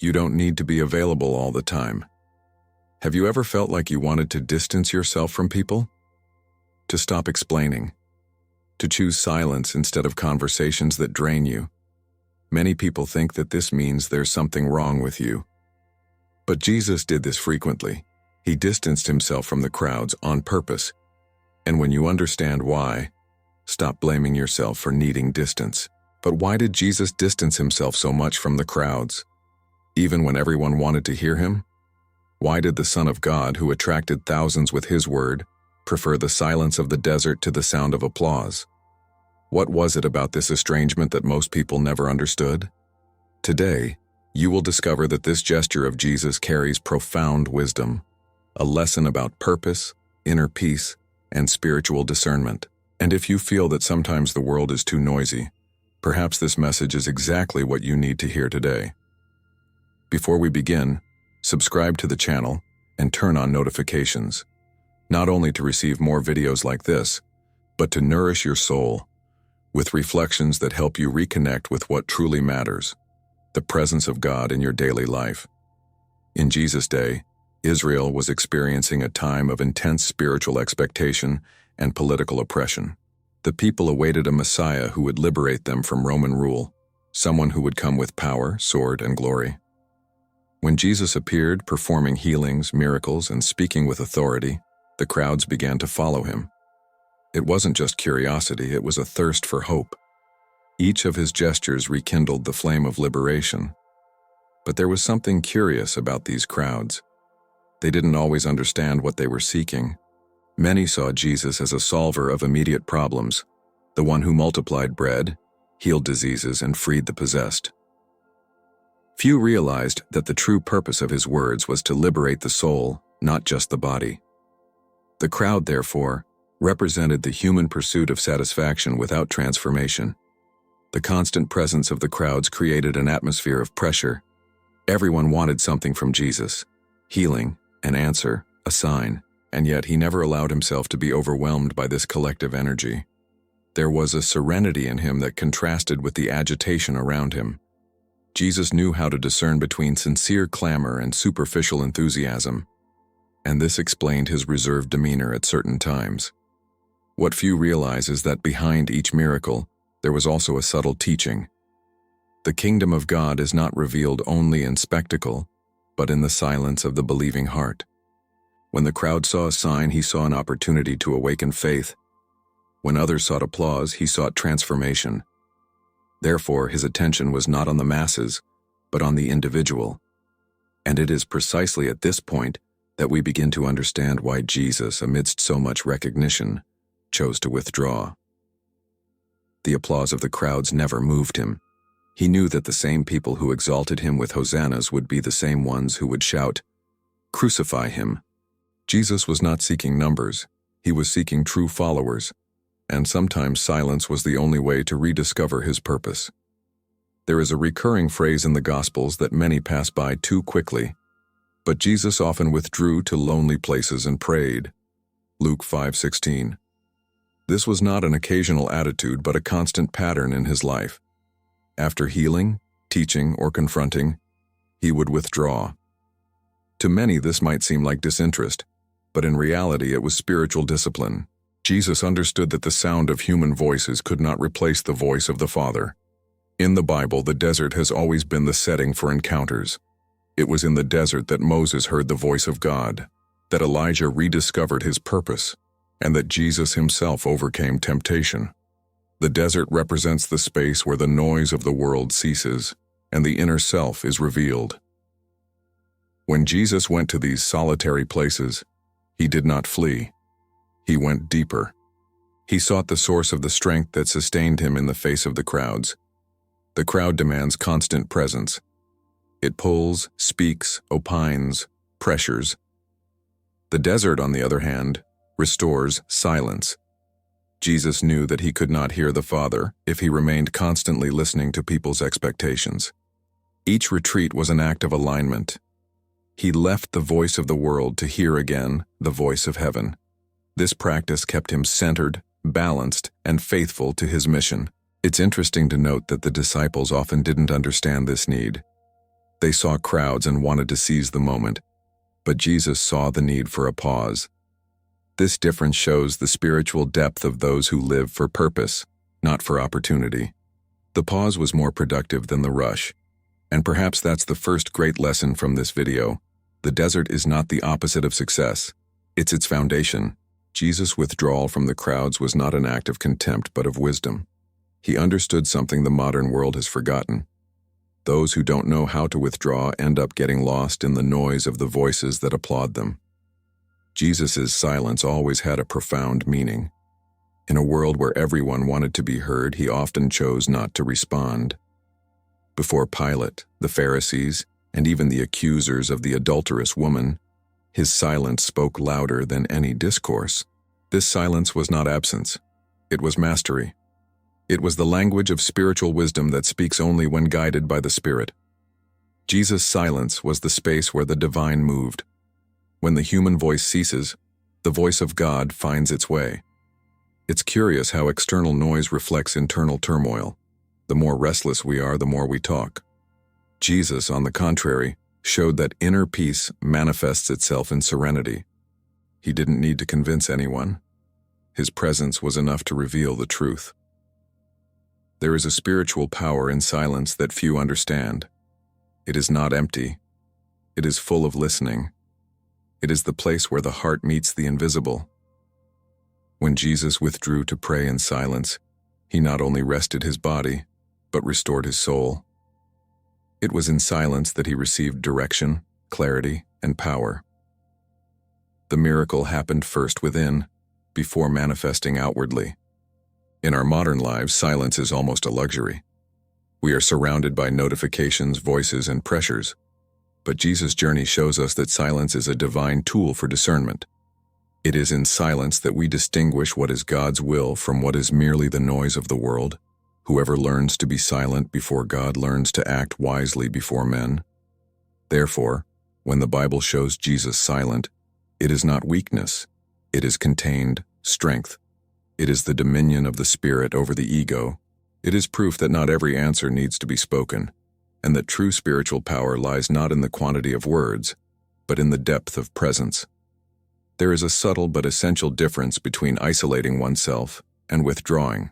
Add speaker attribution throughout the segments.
Speaker 1: You don't need to be available all the time. Have you ever felt like you wanted to distance yourself from people? To stop explaining? To choose silence instead of conversations that drain you? Many people think that this means there's something wrong with you. But Jesus did this frequently. He distanced himself from the crowds on purpose. And when you understand why, stop blaming yourself for needing distance. But why did Jesus distance himself so much from the crowds? Even when everyone wanted to hear him? Why did the Son of God, who attracted thousands with his word, prefer the silence of the desert to the sound of applause? What was it about this estrangement that most people never understood? Today, you will discover that this gesture of Jesus carries profound wisdom, a lesson about purpose, inner peace, and spiritual discernment. And if you feel that sometimes the world is too noisy, perhaps this message is exactly what you need to hear today. Before we begin, subscribe to the channel and turn on notifications, not only to receive more videos like this, but to nourish your soul with reflections that help you reconnect with what truly matters, the presence of God in your daily life. In Jesus' day, Israel was experiencing a time of intense spiritual expectation and political oppression. The people awaited a Messiah who would liberate them from Roman rule, someone who would come with power, sword, and glory. When Jesus appeared, performing healings, miracles, and speaking with authority, the crowds began to follow him. It wasn't just curiosity, it was a thirst for hope. Each of his gestures rekindled the flame of liberation. But there was something curious about these crowds. They didn't always understand what they were seeking. Many saw Jesus as a solver of immediate problems, the one who multiplied bread, healed diseases, and freed the possessed. Few realized that the true purpose of his words was to liberate the soul, not just the body. The crowd, therefore, represented the human pursuit of satisfaction without transformation. The constant presence of the crowds created an atmosphere of pressure. Everyone wanted something from Jesus: healing, an answer, a sign, and yet he never allowed himself to be overwhelmed by this collective energy. There was a serenity in him that contrasted with the agitation around him. Jesus knew how to discern between sincere clamor and superficial enthusiasm, and this explained his reserved demeanor at certain times. What few realize is that behind each miracle, there was also a subtle teaching. The kingdom of God is not revealed only in spectacle, but in the silence of the believing heart. When the crowd saw a sign, he saw an opportunity to awaken faith. When others sought applause, he sought transformation. Therefore, his attention was not on the masses, but on the individual. And it is precisely at this point that we begin to understand why Jesus, amidst so much recognition, chose to withdraw. The applause of the crowds never moved him. He knew that the same people who exalted him with hosannas would be the same ones who would shout, "Crucify him." Jesus was not seeking numbers, he was seeking true followers, and sometimes silence was the only way to rediscover his purpose. There is a recurring phrase in the Gospels that many pass by too quickly, but Jesus often withdrew to lonely places and prayed. Luke 5:16. This was not an occasional attitude but a constant pattern in his life. After healing, teaching, or confronting, he would withdraw. To many, this might seem like disinterest, but in reality it was spiritual discipline. Jesus understood that the sound of human voices could not replace the voice of the Father. In the Bible, the desert has always been the setting for encounters. It was in the desert that Moses heard the voice of God, that Elijah rediscovered his purpose, and that Jesus himself overcame temptation. The desert represents the space where the noise of the world ceases and the inner self is revealed. When Jesus went to these solitary places, he did not flee. He went deeper. He sought the source of the strength that sustained him in the face of the crowds. The crowd demands constant presence. It pulls, speaks, opines, pressures. The desert, on the other hand, restores silence. Jesus knew that he could not hear the Father if he remained constantly listening to people's expectations. Each retreat was an act of alignment. He left the voice of the world to hear again the voice of heaven. This practice kept him centered, balanced, and faithful to his mission. It's interesting to note that the disciples often didn't understand this need. They saw crowds and wanted to seize the moment, but Jesus saw the need for a pause. This difference shows the spiritual depth of those who live for purpose, not for opportunity. The pause was more productive than the rush. And perhaps that's the first great lesson from this video. The desert is not the opposite of success. It's its foundation. Jesus' withdrawal from the crowds was not an act of contempt but of wisdom. He understood something the modern world has forgotten. Those who don't know how to withdraw end up getting lost in the noise of the voices that applaud them. Jesus' silence always had a profound meaning. In a world where everyone wanted to be heard, he often chose not to respond. Before Pilate, the Pharisees, and even the accusers of the adulterous woman, his silence spoke louder than any discourse. This silence was not absence. It was mastery. It was the language of spiritual wisdom that speaks only when guided by the Spirit. Jesus' silence was the space where the divine moved. When the human voice ceases, the voice of God finds its way. It's curious how external noise reflects internal turmoil. The more restless we are, the more we talk. Jesus, on the contrary, showed that inner peace manifests itself in serenity. He didn't need to convince anyone. His presence was enough to reveal the truth. There is a spiritual power in silence that few understand. It is not empty. It is full of listening. It is the place where the heart meets the invisible. When Jesus withdrew to pray in silence, he not only rested his body, but restored his soul. It was in silence that he received direction, clarity, and power. The miracle happened first within, before manifesting outwardly. In our modern lives, silence is almost a luxury. We are surrounded by notifications, voices, and pressures. But Jesus' journey shows us that silence is a divine tool for discernment. It is in silence that we distinguish what is God's will from what is merely the noise of the world. Whoever learns to be silent before God learns to act wisely before men. Therefore, when the Bible shows Jesus silent, it is not weakness. It is contained strength. It is the dominion of the Spirit over the ego. It is proof that not every answer needs to be spoken, and that true spiritual power lies not in the quantity of words, but in the depth of presence. There is a subtle but essential difference between isolating oneself and withdrawing.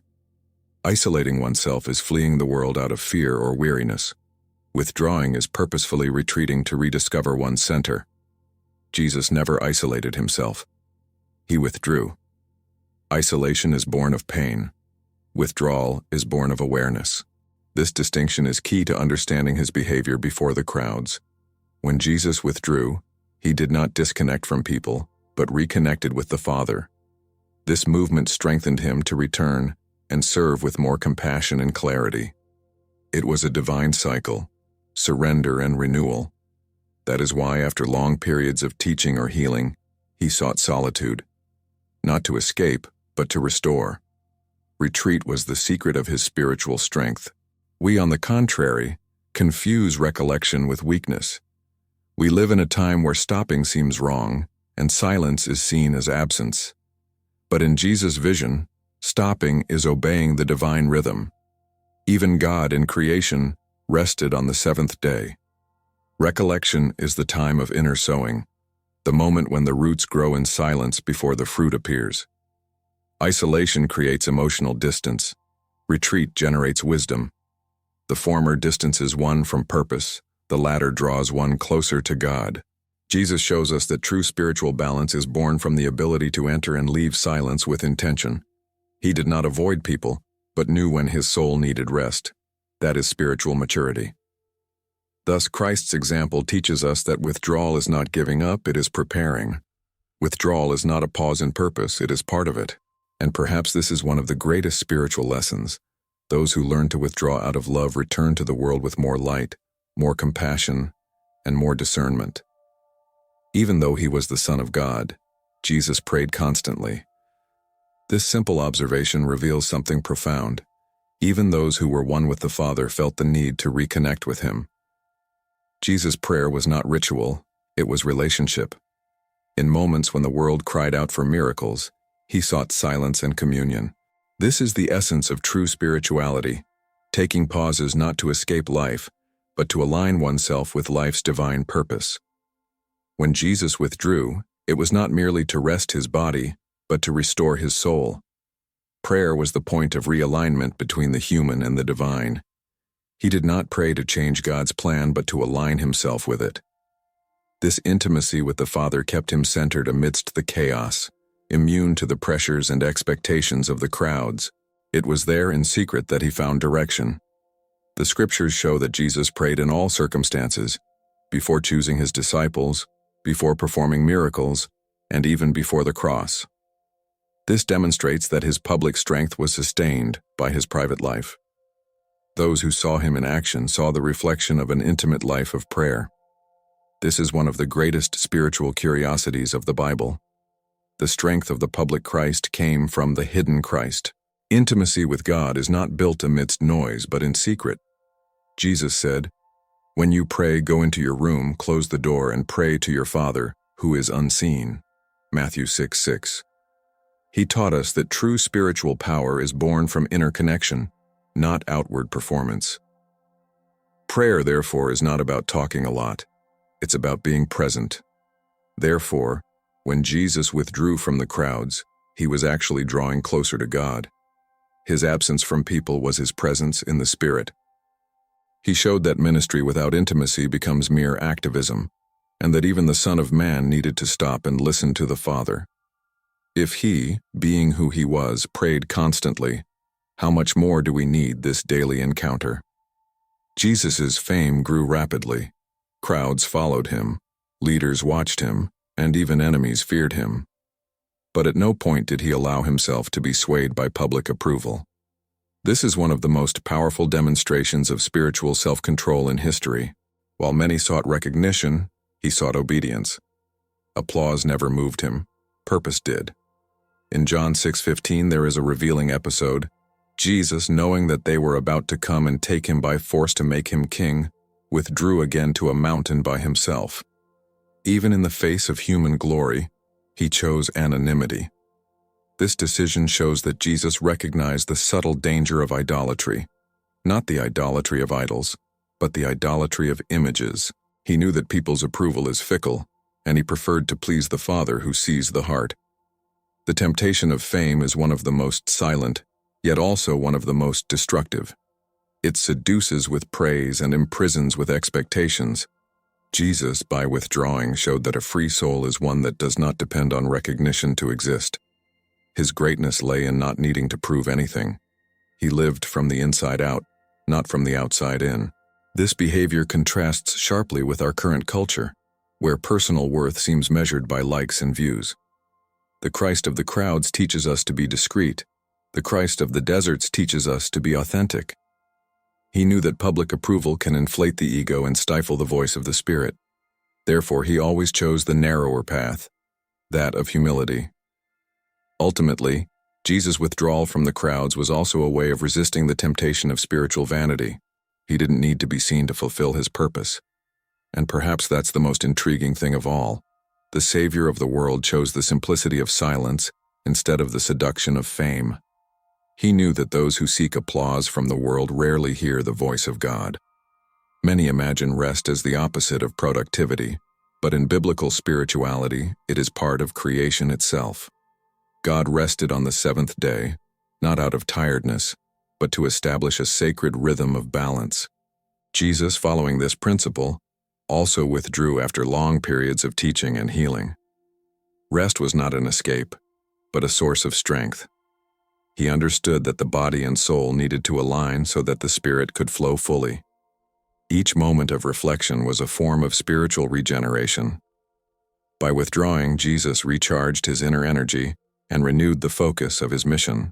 Speaker 1: Isolating oneself is fleeing the world out of fear or weariness. Withdrawing is purposefully retreating to rediscover one's center. Jesus never isolated himself. He withdrew. Isolation is born of pain. Withdrawal is born of awareness. This distinction is key to understanding his behavior before the crowds. When Jesus withdrew, he did not disconnect from people, but reconnected with the Father. This movement strengthened him to return and serve with more compassion and clarity. It was a divine cycle, surrender and renewal. That is why, after long periods of teaching or healing, he sought solitude, not to escape, but to restore. Retreat was the secret of his spiritual strength. We, on the contrary, confuse recollection with weakness. We live in a time where stopping seems wrong, and silence is seen as absence. But in Jesus' vision, stopping is obeying the divine rhythm. Even God in creation rested on the seventh day. Recollection is the time of inner sowing, the moment when the roots grow in silence before the fruit appears. Isolation creates emotional distance. Retreat generates wisdom. The former distances one from purpose, the latter draws one closer to God. Jesus shows us that true spiritual balance is born from the ability to enter and leave silence with intention. He did not avoid people, but knew when his soul needed rest. That is spiritual maturity. Thus, Christ's example teaches us that withdrawal is not giving up, it is preparing. Withdrawal is not a pause in purpose, it is part of it. And perhaps this is one of the greatest spiritual lessons. Those who learn to withdraw out of love return to the world with more light, more compassion, and more discernment. Even though he was the Son of God, Jesus prayed constantly. This simple observation reveals something profound. Even those who were one with the Father felt the need to reconnect with him. Jesus' prayer was not ritual, it was relationship. In moments when the world cried out for miracles, he sought silence and communion. This is the essence of true spirituality, taking pauses not to escape life, but to align oneself with life's divine purpose. When Jesus withdrew, it was not merely to rest his body, but to restore his soul. Prayer was the point of realignment between the human and the divine. He did not pray to change God's plan, but to align himself with it. This intimacy with the Father kept him centered amidst the chaos, immune to the pressures and expectations of the crowds. It was there in secret that he found direction. The scriptures show that Jesus prayed in all circumstances, before choosing his disciples, before performing miracles, and even before the cross. This demonstrates that his public strength was sustained by his private life. Those who saw him in action saw the reflection of an intimate life of prayer. This is one of the greatest spiritual curiosities of the Bible. The strength of the public Christ came from the hidden Christ. Intimacy with God is not built amidst noise, but in secret. Jesus said, "When you pray, go into your room, close the door, and pray to your Father, who is unseen." Matthew 6:6. He taught us that true spiritual power is born from inner connection, not outward performance. Prayer, therefore, is not about talking a lot. It's about being present. Therefore, when Jesus withdrew from the crowds, he was actually drawing closer to God. His absence from people was his presence in the Spirit. He showed that ministry without intimacy becomes mere activism, and that even the Son of Man needed to stop and listen to the Father. If he, being who he was, prayed constantly, how much more do we need this daily encounter? Jesus' fame grew rapidly. Crowds followed him, leaders watched him, and even enemies feared him. But at no point did he allow himself to be swayed by public approval. This is one of the most powerful demonstrations of spiritual self-control in history. While many sought recognition, he sought obedience. Applause never moved him. Purpose did. In John 6:15 there is a revealing episode. Jesus, knowing that they were about to come and take him by force to make him king, withdrew again to a mountain by himself. Even in the face of human glory, he chose anonymity. This decision shows that Jesus recognized the subtle danger of idolatry, not the idolatry of idols, but the idolatry of images. He knew that people's approval is fickle, and he preferred to please the Father who sees the heart. The temptation of fame is one of the most silent, yet also one of the most destructive. It seduces with praise and imprisons with expectations. Jesus, by withdrawing, showed that a free soul is one that does not depend on recognition to exist. His greatness lay in not needing to prove anything. He lived from the inside out, not from the outside in. This behavior contrasts sharply with our current culture, where personal worth seems measured by likes and views. The Christ of the crowds teaches us to be discreet. The Christ of the deserts teaches us to be authentic. He knew that public approval can inflate the ego and stifle the voice of the Spirit. Therefore, he always chose the narrower path, that of humility. Ultimately, Jesus' withdrawal from the crowds was also a way of resisting the temptation of spiritual vanity. He didn't need to be seen to fulfill his purpose. And perhaps that's the most intriguing thing of all. The Savior of the world chose the simplicity of silence instead of the seduction of fame. He knew that those who seek applause from the world rarely hear the voice of God. Many imagine rest as the opposite of productivity, but in biblical spirituality, it is part of creation itself. God rested on the seventh day, not out of tiredness, but to establish a sacred rhythm of balance. Jesus, following this principle, also withdrew after long periods of teaching and healing. Rest was not an escape, but a source of strength. He understood that the body and soul needed to align so that the Spirit could flow fully. Each moment of reflection was a form of spiritual regeneration. By withdrawing, Jesus recharged his inner energy and renewed the focus of his mission.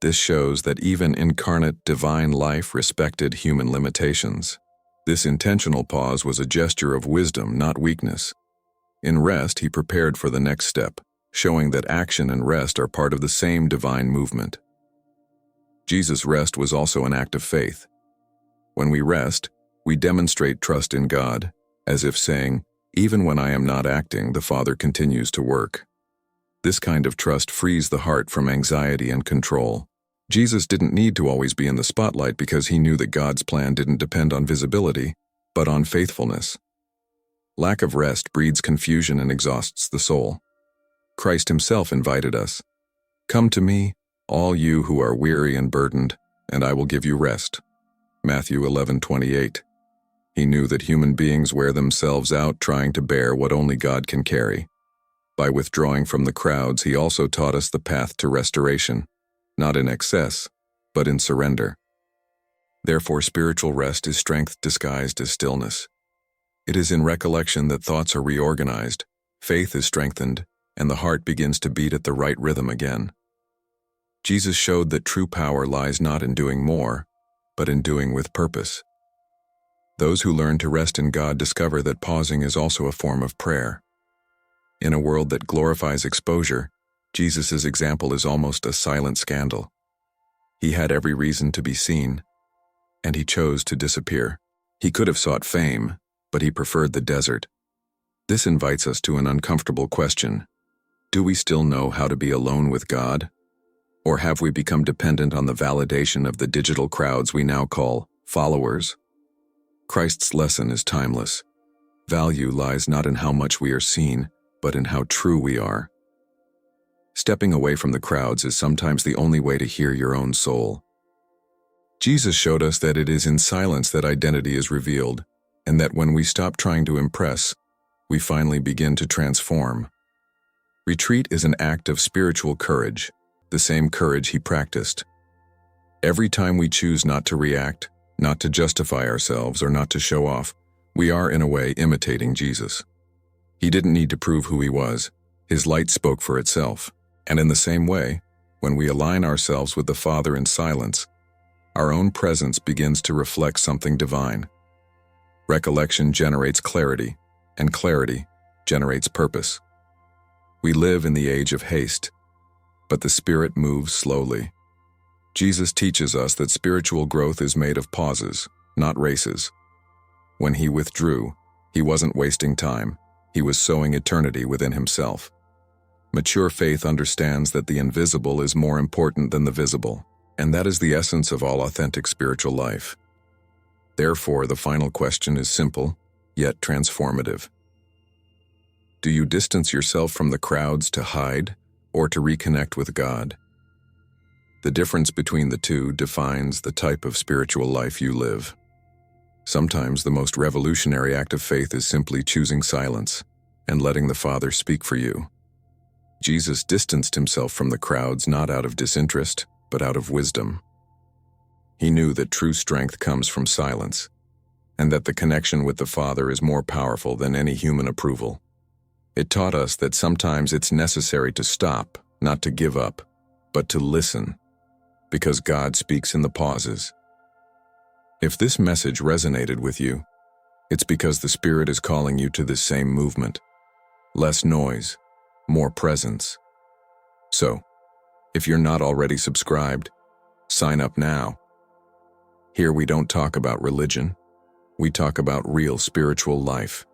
Speaker 1: This shows that even incarnate divine life respected human limitations. This intentional pause was a gesture of wisdom, not weakness. In rest, he prepared for the next step, showing that action and rest are part of the same divine movement. Jesus' rest was also an act of faith. When we rest, we demonstrate trust in God, as if saying, "Even when I am not acting, the Father continues to work." This kind of trust frees the heart from anxiety and control. Jesus didn't need to always be in the spotlight because he knew that God's plan didn't depend on visibility, but on faithfulness. Lack of rest breeds confusion and exhausts the soul. Christ himself invited us, "Come to me, all you who are weary and burdened, and I will give you rest." Matthew 11:28. He knew that human beings wear themselves out trying to bear what only God can carry. By withdrawing from the crowds, he also taught us the path to restoration, not in excess, but in surrender. Therefore, spiritual rest is strength disguised as stillness. It is in recollection that thoughts are reorganized, faith is strengthened, and the heart begins to beat at the right rhythm again. Jesus showed that true power lies not in doing more, but in doing with purpose. Those who learn to rest in God discover that pausing is also a form of prayer. In a world that glorifies exposure, Jesus' example is almost a silent scandal. He had every reason to be seen, and he chose to disappear. He could have sought fame, but he preferred the desert. This invites us to an uncomfortable question. Do we still know how to be alone with God? Or have we become dependent on the validation of the digital crowds we now call followers? Christ's lesson is timeless. Value lies not in how much we are seen, but in how true we are. Stepping away from the crowds is sometimes the only way to hear your own soul. Jesus showed us that it is in silence that identity is revealed, and that when we stop trying to impress, we finally begin to transform. Retreat is an act of spiritual courage, the same courage he practiced. Every time we choose not to react, not to justify ourselves, or not to show off, we are in a way imitating Jesus. He didn't need to prove who he was. His light spoke for itself. And in the same way, when we align ourselves with the Father in silence, our own presence begins to reflect something divine. Recollection generates clarity, and clarity generates purpose. We live in the age of haste, but the Spirit moves slowly. Jesus teaches us that spiritual growth is made of pauses, not races. When he withdrew, he wasn't wasting time. He was sowing eternity within himself. Mature faith understands that the invisible is more important than the visible, and that is the essence of all authentic spiritual life. Therefore, the final question is simple, yet transformative. Do you distance yourself from the crowds to hide or to reconnect with God? The difference between the two defines the type of spiritual life you live. Sometimes the most revolutionary act of faith is simply choosing silence and letting the Father speak for you. Jesus distanced himself from the crowds not out of disinterest, but out of wisdom. He knew that true strength comes from silence, and that the connection with the Father is more powerful than any human approval. It taught us that sometimes it's necessary to stop, not to give up, but to listen, because God speaks in the pauses. If this message resonated with you, it's because the Spirit is calling you to this same movement. Less noise, more presence. So, if you're not already subscribed, sign up now. Here we don't talk about religion, we talk about real spiritual life,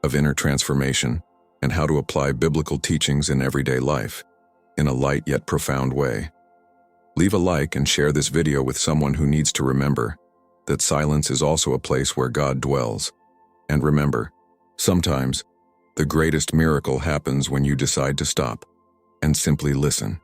Speaker 1: of inner transformation, and how to apply biblical teachings in everyday life, in a light yet profound way. Leave a like and share this video with someone who needs to remember that silence is also a place where God dwells. And remember, sometimes the greatest miracle happens when you decide to stop and simply listen.